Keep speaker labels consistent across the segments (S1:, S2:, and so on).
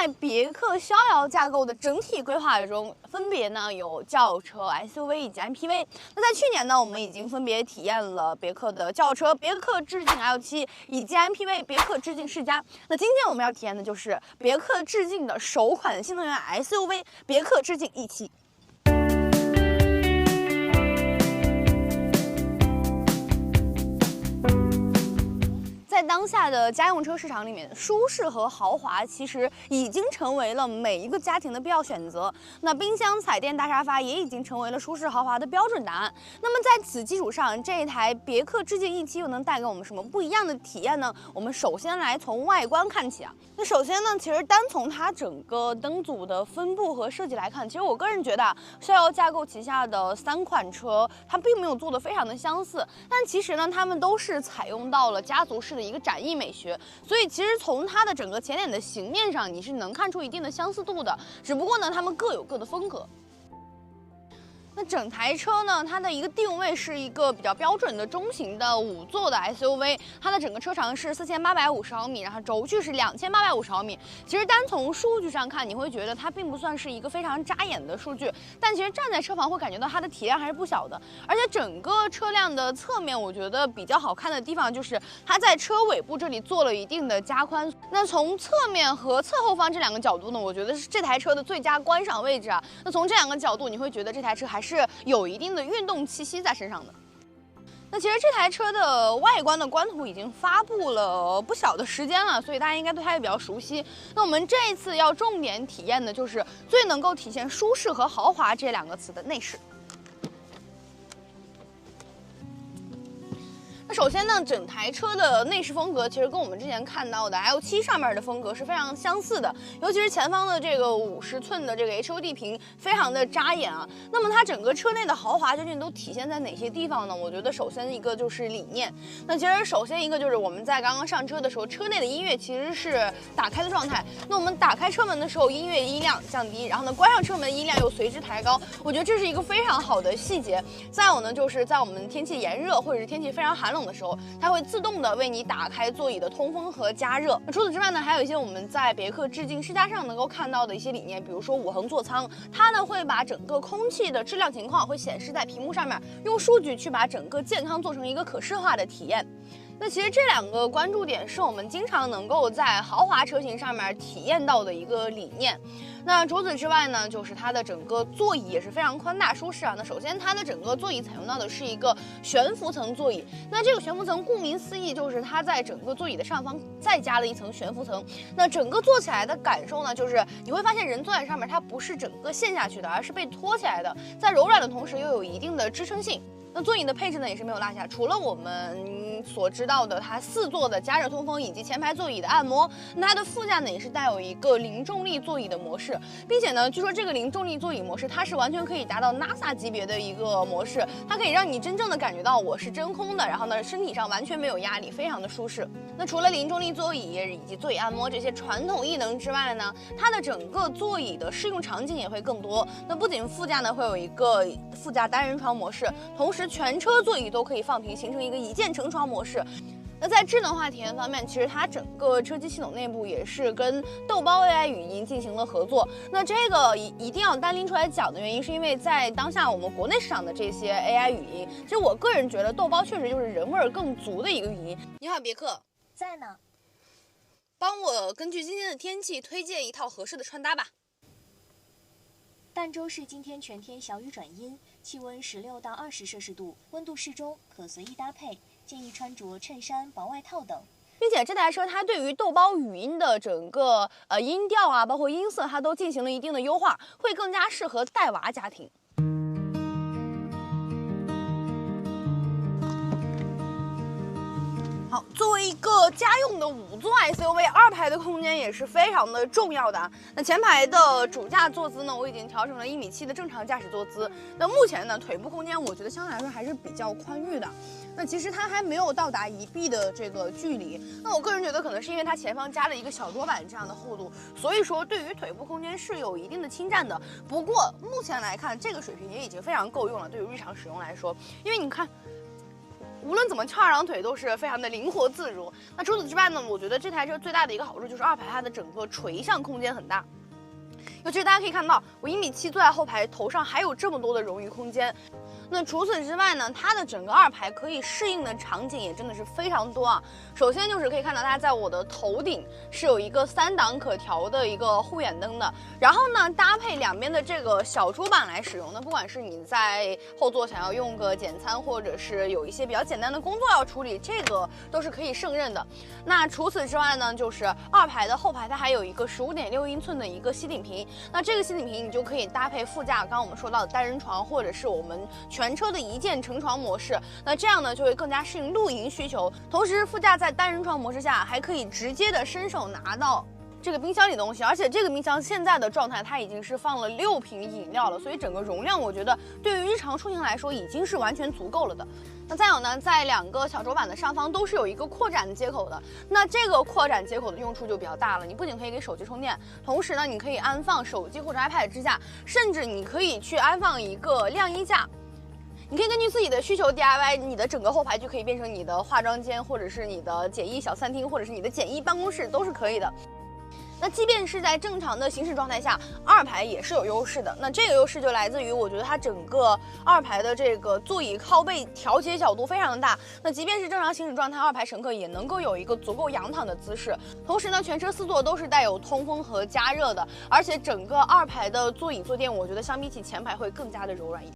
S1: 在別克逍遙架構的整體規劃中，分別呢有轎車、SUV 以及 MPV。那在去年呢，我們已經分別體驗了別克的轎車、別克致敬 L7 以及 MPV 別克致敬世嘉。那今天我們要體驗的就是別克致敬的首款新能源 SUV 別克致敬 E7。在当下的家用車市场裡面，舒適和豪華其實已經成為了每一個家庭的必要選擇。那冰箱、彩電、大沙發也已經成為了舒適豪華的標準答案。那麼在此基礎上，這一台別克致敬 E7又能帶給我們什麼不一樣的體驗呢？我們首先來從外觀看起啊。那首先呢，其實單從它整個燈組的分布和設計來看，其實我個人覺得逍遙架構旗下的3款車，它並沒有做得非常的相似，但其實呢，它們都是採用到了家族式的一個展翼美學，所以其實從它的整個前臉的形面上，你是能看出一定的相似度的，只不過呢，它们各有各的風格。那整台車呢，它的一個定位是一個比較標準的中型的5座的 SUV， 它的整個車長是4850毫米，然後軸距是2850毫米。其實單從數據上看，你會覺得它並不算是一個非常扎眼的數據，但其實站在車旁會感覺到它的體量還是不小的。而且整個車輛的側面，我覺得比較好看的地方就是它在車尾部這裡做了一定的加寬。那從側面和側後方這兩個角度呢，我覺得是這台車的最佳觀賞位置啊。那從這兩個角度，你會覺得這台車還是有一定的運動氣息在身上的。那其實這台車的外觀的官圖已經發布了不小的時間了，所以大家應該对它也比較熟悉。那我們這一次要重點體驗的就是最能夠體現舒適和豪華這兩個詞的內飾。那首先呢，整台車的內飾風格其實跟我們之前看到的 L7上面的風格是非常相似的，尤其是前方的这個50寸的這個 HUD 屏非常的扎眼啊。那麼它整個車內的豪華究竟都體現在哪些地方呢？我覺得首先一個就是理念。那其實首先一個就是我們在剛剛上車的時候，車內的音樂其實是打開的狀態。那我們打開車門的時候，音樂音量降低，然後呢關上車門音量又隨之抬高，我覺得這是一個非常好的細節。再有呢，就是在我們天氣炎熱或者是天氣非常寒冷的時候，它會自動的為你打開座椅的通風和加熱。除此之外呢，還有一些我們在別克致敬世嘉上能夠看到的一些理念，比如說5橫座艙，它呢會把整個空氣的質量情況會顯示在屏幕上面，用數據去把整個健康做成一個可視化的體驗。那其實這兩個關注點是我們經常能夠在豪華車型上面體驗到的一個理念。那除此之外呢，就是它的整個座椅也是非常寬大舒適啊。那首先它的整個座椅採用到的是一個懸浮層座椅，那這個懸浮層顧名思義就是它在整個座椅的上方再加了一層懸浮層。那整個坐起來的感受呢，就是你會發現人坐在上面，它不是整個陷下去的，而是被托起來的，在柔軟的同時又有一定的支撐性。那座椅的配置呢也是沒有落下，除了我們所知道的它4座的加熱通風以及前排座椅的按摩，那它的副駕呢也是帶有一個零重力座椅的模式，並且呢，據說這個零重力座椅模式它是完全可以達到 NASA 級別的一個模式，它可以讓你真正的感覺到我是真空的，然後呢身體上完全沒有壓力，非常的舒適。那除了零重力座椅以及座椅按摩這些傳統藝能之外呢，它的整個座椅的適用場景也會更多。那不僅副駕呢會有一個副駕單人床模式，同時全車座椅都可以放平，形成一個一鍵成床模式。那在智能化體驗方面，其實它整個車機系統內部也是跟豆包 AI 語音進行了合作。那這個一定要單拎出來講的原因，是因為在當下我們國內市場的這些 AI 語音，其實我個人覺得豆包確實就是人味兒更足的一個語音。你好，別克，
S2: 在呢。
S1: 幫我根據今天的天氣推薦一套合適的穿搭吧。
S2: 儋州市今天全天小雨轉陰，氣溫16到20攝氏度，溫度適中，可隨意搭配，建議穿着襯衫、薄外套等。
S1: 並且這台車它對於豆包語音的整個音調啊，包括音色，它都進行了一定的優化，會更加適合帶娃家庭。好，作為一個家用的5座 SUV，2排的空間也是非常的重要的啊。那前排的主駕坐姿呢，我已經調整了1.7米的正常駕駛坐姿。那目前呢，腿部空間我覺得相对來說還是比較寬裕的。那其實它還沒有到達1臂的這個距離。那我個人覺得可能是因為它前方加了一個小桌板這樣的厚度，所以說對於腿部空間是有一定的侵占的。不過目前來看，這個水平也已經非常夠用了，對於日常使用來說，因為你看。無論怎麼翹二郎腿都是非常的靈活自如。那除此之外呢，我觉得这台车最大的一个好处就是二排它的整个垂向空间很大。尤其是大家可以看到，我1.7米坐在后排，头上还有这么多的冗余空间。那除此之外呢，它的整个二排可以适应的场景也真的是非常多啊。首先就是可以看到它在我的头頂是有一个3檔可調的一個護眼燈的，然後呢搭配兩邊的這個小桌板來使用呢，不管是你在後座想要用個簡餐，或者是有一些比較簡單的工作要處理，這個都是可以勝任的。那除此之外呢，就是二排的後排它還有一個15.6英寸的一個吸頂屏，那這個吸頂屏你就可以搭配副駕剛剛我們說到的單人床，或者是我們全車的一鍵成床模式，那這樣呢就會更加適應露營需求。同時副駕在單人床模式下還可以直接的伸手拿到這個冰箱裡的東西，而且這個冰箱現在的狀態它已經是放了6瓶飲料了，所以整個容量我覺得對於日常出行來說已經是完全足夠了的。那再有呢，在兩個小桌板的上方都是有一個擴展的接口的，那這個擴展接口的用處就比較大了，你不僅可以給手機充電，同時呢你可以安放手機或者 iPad 支架，甚至你可以去安放一個晾衣架。你可以根據自己的需求 DIY， 你的整個後排就可以變成你的化妝間，或者是你的簡易小餐廳，或者是你的簡易辦公室，都是可以的。那即便是在正常的行駛狀態下，二排也是有優勢的。那這個優勢就來自於我覺得它整個二排的這個座椅靠背調節角度非常的大。那即便是正常行駛狀態，二排乘客也能夠有一個足夠仰躺的姿勢。同時呢，全車4座都是帶有通風和加熱的，而且整個二排的座椅坐墊，我覺得相比起前排會更加的柔軟一點。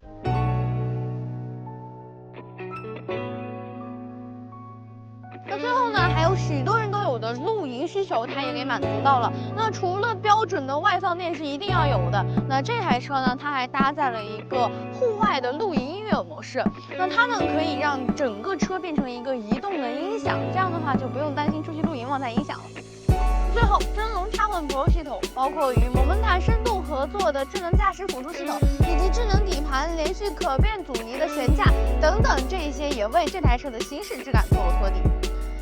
S1: 那最後呢，還有許多人都有的露營需求，它也給滿足到了。那除了標準的外放電是一定要有的，那這台車呢，它還搭載了一個戶外的露營音樂模式。那它呢，可以讓整個車變成一個移動的音響，這樣的話就不用擔心出去露營忘帶音響了。最後，真龍插混 Pro 系統包括與 Momenta 深度合作的智能駕駛輔助系統，以及智能底盤、連續可變阻尼的懸架等等，這些也為這台車的行駛質感做了托底。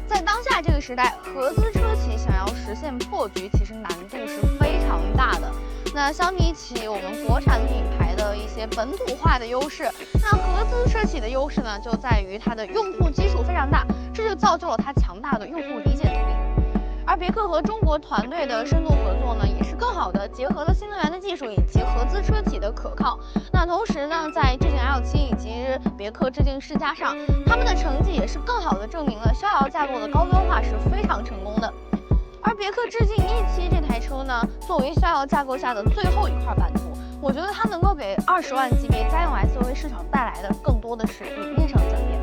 S1: 在當下這個時代，合資車企想要實現破局，其實難度是非常大的。那相比起我們國產品牌的一些本土化的優勢，那合資車企的優勢呢，就在於它的用戶基礎非常大，這就造就了它強大的用戶理解能力。而別克和中國團隊的深度合作呢，也是更好的結合了新能源的技術以及合資車企的可靠。那同時呢，在致敬 L7以及別克致敬世嘉上，他們的成績也是更好的證明了逍遙架構的高端化是非常成功的。而別克致敬E7這台車呢，作為逍遙架構下的最後一塊版圖，我覺得它能夠給20萬級別家用 SUV 市場帶來的更多的是理念上的轉變。